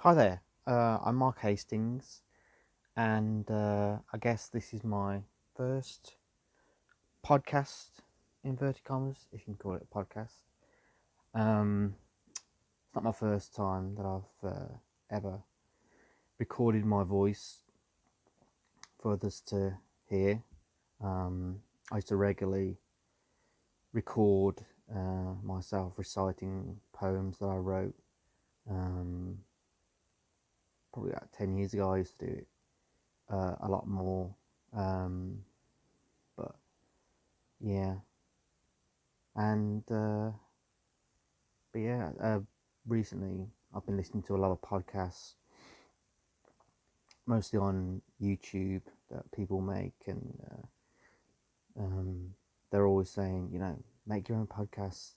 Hi there, I'm Mark Hastings, and I guess this is my first podcast, inverted commas, if you can call it a podcast. It's not my first time that I've ever recorded my voice for others to hear. I used to regularly record myself reciting poems that I wrote. Um, Probably about 10 years ago, I used to do it a lot more. Um, but yeah, and but yeah, recently I've been listening to a lot of podcasts, mostly on YouTube that people make, and they're always saying, make your own podcast,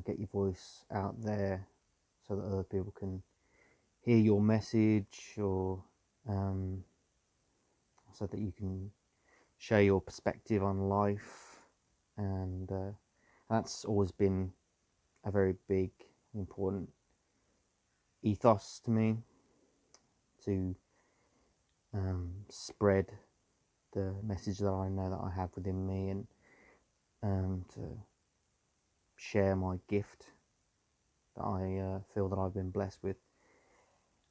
get your voice out there, so that other people can hear your message, or um, so that you can share your perspective on life, and that's always been a very big, important ethos to me, to spread the message that I know that I have within me, and to share my gift that I feel that I've been blessed with.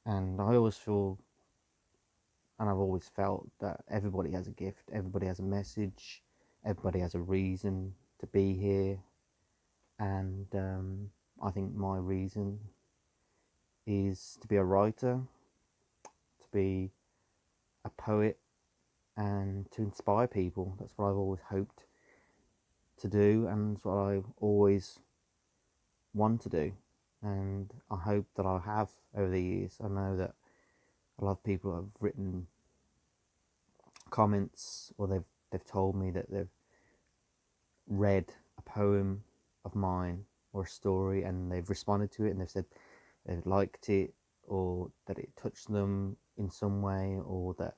And I always feel, and I've always felt, that everybody has a gift, everybody has a message, everybody has a reason to be here. And I think my reason is to be a writer, to be a poet, and to inspire people. That's what I've always hoped to do, and it's what I always want to do, and I hope that I have over the years. I know that a lot of people have written comments, or they've told me that they've read a poem of mine or a story, and they've responded to it, and they've said they've liked it, or that it touched them in some way, or that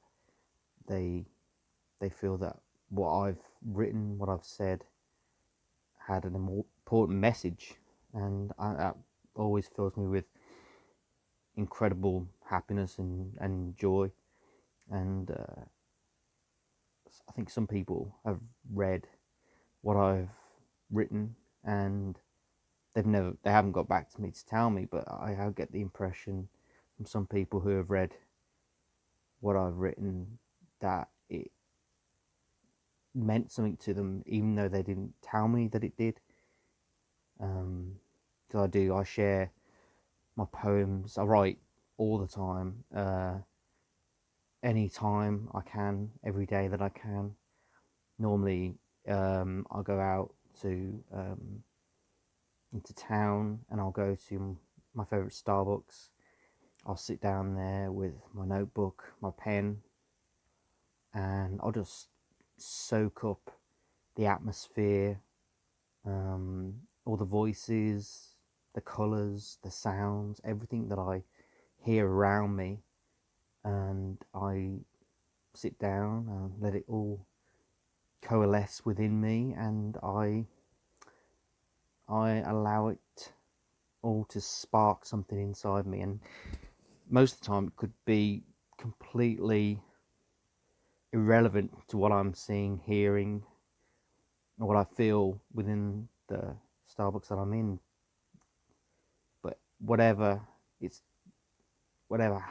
they feel that what I've written, what I've said, had an important message, and that always fills me with incredible happiness and joy. And I think some people have read what I've written, and they haven't got back to me to tell me, but I get the impression from some people who have read what I've written that it meant something to them, even though they didn't tell me that it did. So I share my poems. I write all the time, any time I can, every day that I can. Normally, I'll go out to into town, and I'll go to my favourite Starbucks. I'll sit down there with my notebook, my pen, and I'll just soak up the atmosphere, all the voices, the colours, the sounds, everything that I hear around me, and I sit down and let it all coalesce within me, and I allow it all to spark something inside me. And most of the time it could be completely irrelevant to what I'm seeing, hearing, or what I feel within the Starbucks that I'm in. But it's whatever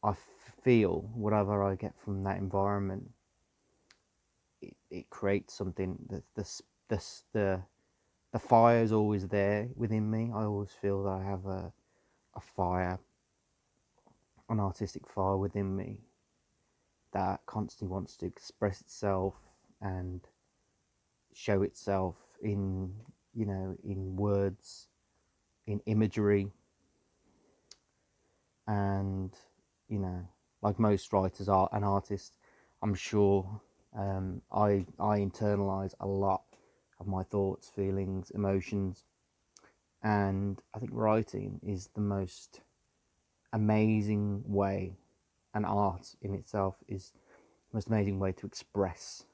I feel, whatever I get from that environment, it creates something. The fire is always there within me. I always feel that I have a fire, an artistic fire within me, that constantly wants to express itself and show itself in, in words, in imagery. And like most writers are an artist, I'm sure, I internalize a lot of my thoughts, feelings, emotions. And I think writing is the most amazing way, and art in itself is the most amazing way to express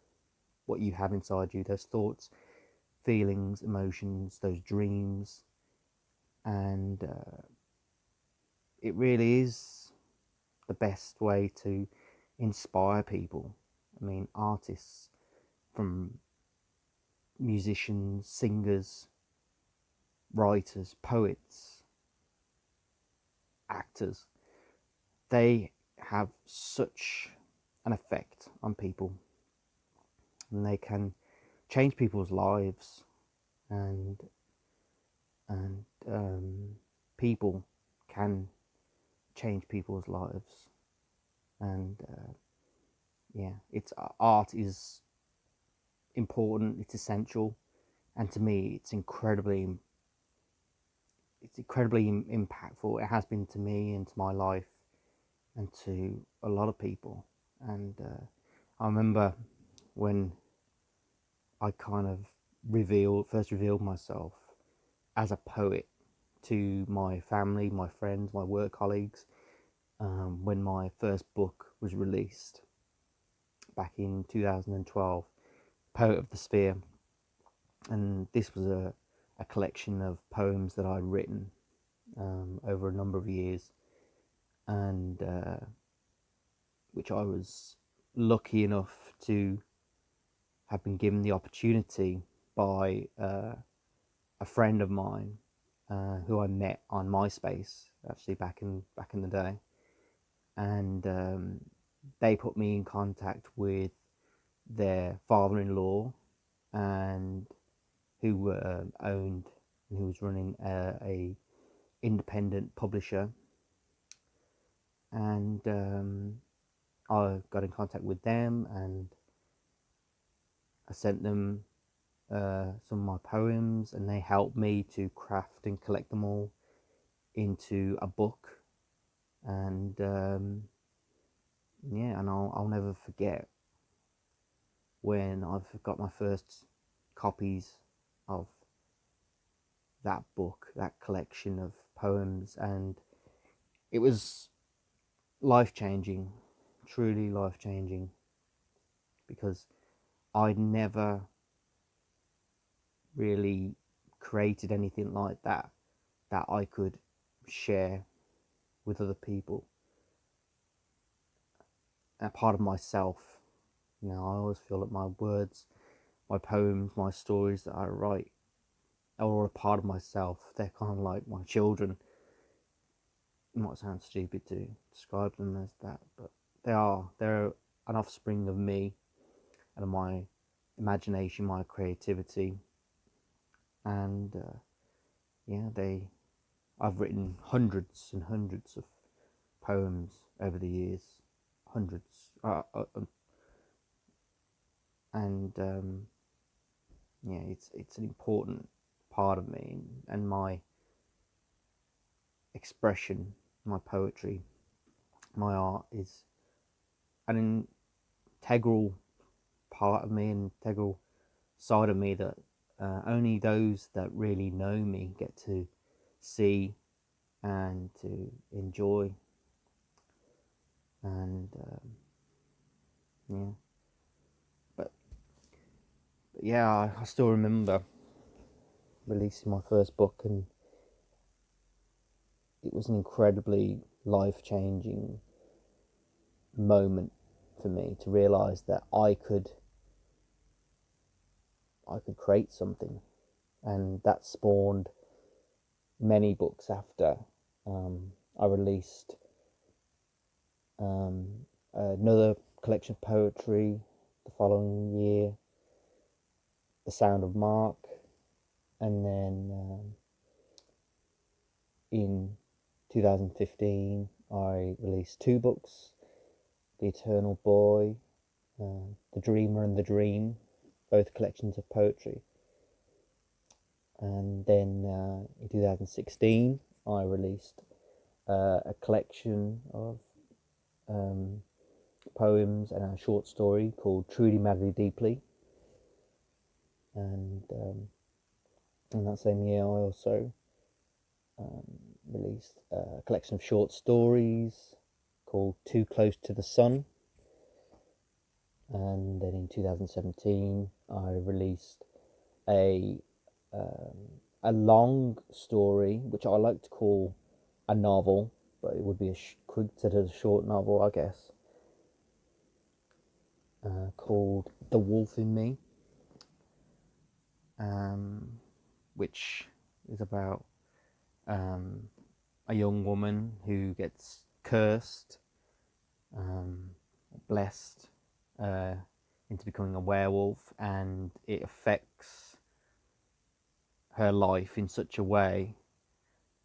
what you have inside you, those thoughts, feelings, emotions, those dreams. And it really is the best way to inspire people. I mean, artists, from musicians, singers, writers, poets, actors, they have such an effect on people, and they can change people's lives, and people can change people's lives. And yeah, it's art is important, it's essential, and to me it's incredibly impactful. It has been to me and to my life and to a lot of people. And I remember when I kind of first revealed myself as a poet to my family, my friends, my work colleagues, when my first book was released back in 2012, Poet of the Sphere. And this was a collection of poems that I'd written over a number of years, and which I was lucky enough to have been given the opportunity by a friend of mine who I met on MySpace, actually back in the day, and they put me in contact with their father-in-law, and who owned and who was running a independent publisher. And I got in contact with them, and I sent them some of my poems, and they helped me to craft and collect them all into a book. And yeah, and I'll never forget when I've got my first copies of that book, that collection of poems, and it was life-changing, truly life-changing, because I'd never really created anything like that I could share with other people, a part of myself. You know, I always feel that my words, my poems, my stories that I write are all a part of myself. They're kind of like my children. It might sound stupid to describe them as that, but they're an offspring of me and of my imagination, my creativity. And yeah, I've written hundreds and hundreds of poems over the years, hundreds, and yeah, it's an important part of me, and my expression, my poetry, my art is an integral part of me, an integral side of me that only those that really know me get to see and to enjoy. And yeah, but yeah, I still remember releasing my first book, and it was an incredibly life-changing moment for me to realize that I could create something, and that spawned many books after. I released another collection of poetry the following year, The Sound of Mark, and then in 2015 I released two books, The Eternal Boy, The Dreamer and the Dream, both collections of poetry. And then in 2016 I released a collection of poems and a short story called Truly Madly Deeply. And in that same year I also released a collection of short stories called Too Close to the Sun. And then in 2017 I released a long story, which I like to call a novel, but it would be considered a short novel, I guess, called The Wolf in Me, which is about a young woman who gets cursed, blessed into becoming a werewolf, and it affects her life in such a way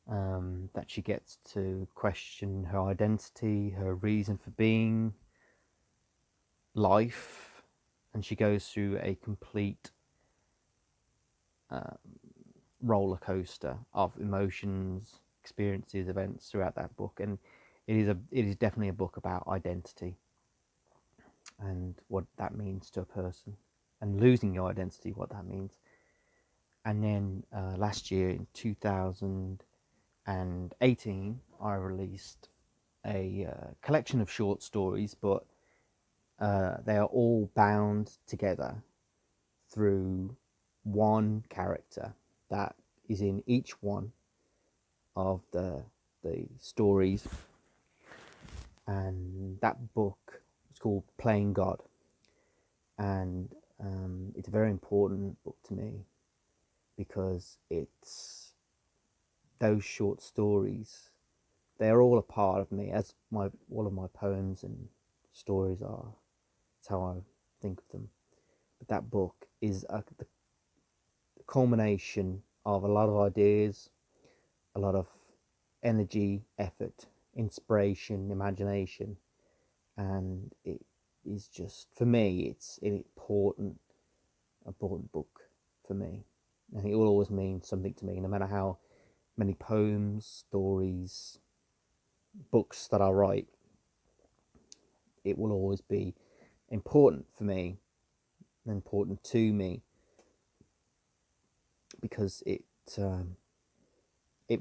that she gets to question her identity, her reason for being, life, and she goes through a complete roller coaster of emotions, experiences, events throughout that book. And it is definitely a book about identity and what that means to a person, and losing your identity, what that means. And then last year in 2018, I released a collection of short stories, but they are all bound together through one character that is in each one of the stories. And that book is called Playing God, and it's a very important book to me because it's those short stories. They're all a part of me, as all of my poems and stories are. It's how I think of them. But that book is the culmination of a lot of ideas, a lot of energy, effort, inspiration, imagination, and it is just, for me, it's an important book for me, and it will always mean something to me, no matter how many poems, stories, books that I write. It will always be important for me, important to me, because it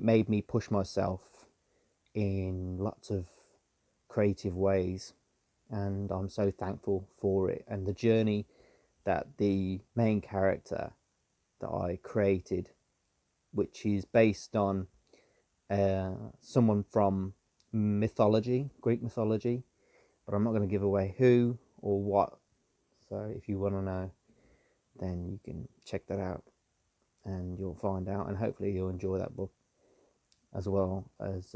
made me push myself in lots of creative ways, and I'm so thankful for it. And the journey that the main character that I created, which is based on someone from mythology, Greek mythology, but I'm not going to give away who or what. So if you want to know, then you can check that out and you'll find out, and hopefully you'll enjoy that book as well as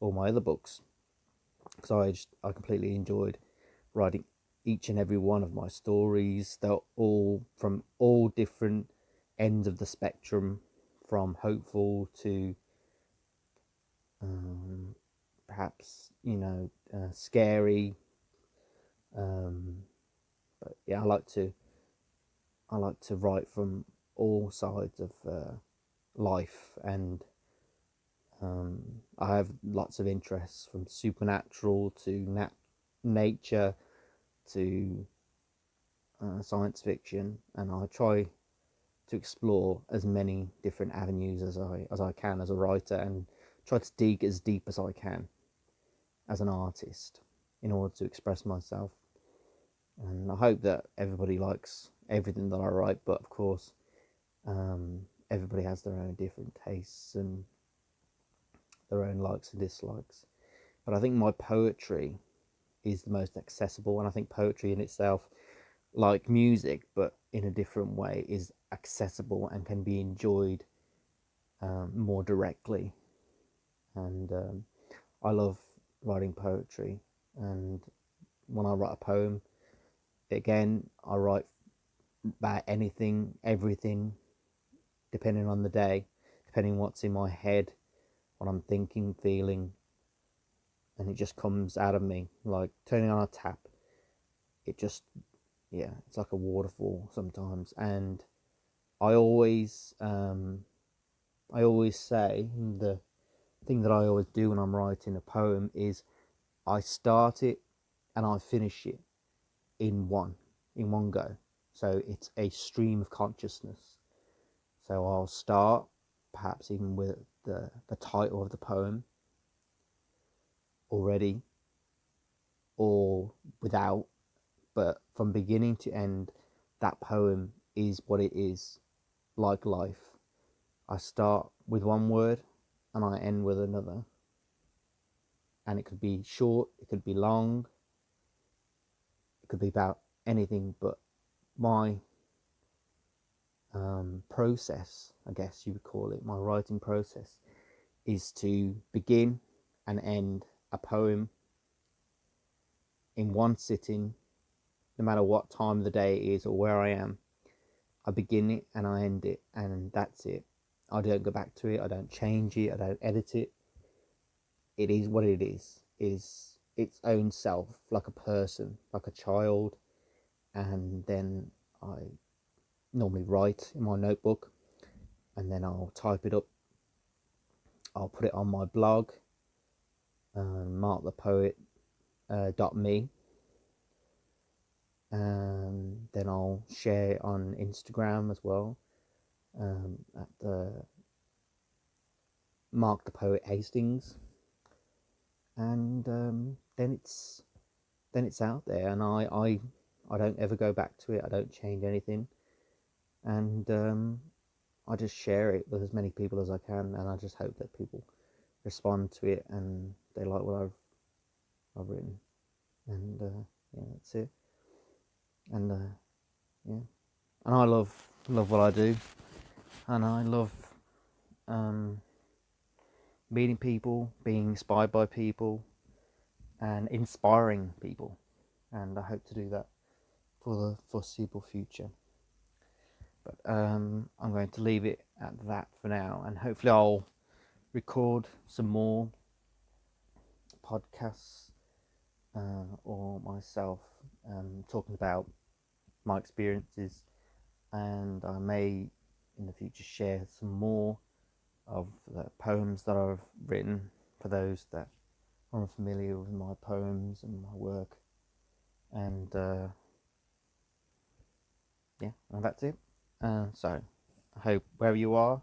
all my other books, because I completely enjoyed writing each and every one of my stories. They're all from all different ends of the spectrum, from hopeful to perhaps scary, but yeah, I like to write from all sides of life, and I have lots of interests, from supernatural to nature to science fiction, and I try to explore as many different avenues as I can as a writer, and try to dig as deep as I can as an artist in order to express myself. And I hope that everybody likes everything that I write, but of course everybody has their own different tastes and their own likes and dislikes. But I think my poetry is the most accessible, and I think poetry in itself, like music but in a different way, is accessible and can be enjoyed more directly. And I love writing poetry, and when I write a poem, again, I write about anything, everything, depending on the day, depending what's in my head, what I'm thinking, feeling, and it just comes out of me like turning on a tap. It just, yeah, it's like a waterfall sometimes. And I always say, the thing that I always do when I'm writing a poem is I start it and I finish it in one go. So it's a stream of consciousness. So I'll start perhaps even with the title of the poem already, or without, but from beginning to end, that poem is what it is, like life. I start with one word and I end with another. and it could be short, it could be long, it could be about anything, but my process, I guess you would call it, my writing process, is to begin and end a poem in one sitting, no matter what time of the day it is or where I am. I begin it and I end it, and that's it. I don't go back to it, I don't change it, I don't edit it. It is what it is its own self, like a person, like a child. And then I normally write in my notebook, and then I'll type it up. I'll put it on my blog, MarkThePoet.me, and then I'll share it on Instagram as well, at the MarkThePoet Hastings, and then it's out there, and I don't ever go back to it. I don't change anything, and I just share it with as many people as I can, and I just hope that people respond to it and they like what I've written, and yeah, that's it. And yeah, and I love what I do, and I love um, meeting people, being inspired by people, and inspiring people, and I hope to do that for the foreseeable future. But I'm going to leave it at that for now, and hopefully I'll record some more podcasts, or myself talking about my experiences, and I may in the future share some more of the poems that I've written for those that are unfamiliar with my poems and my work. And yeah, and that's it. So I hope wherever you are,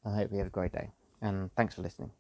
I hope you have a great day, and thanks for listening.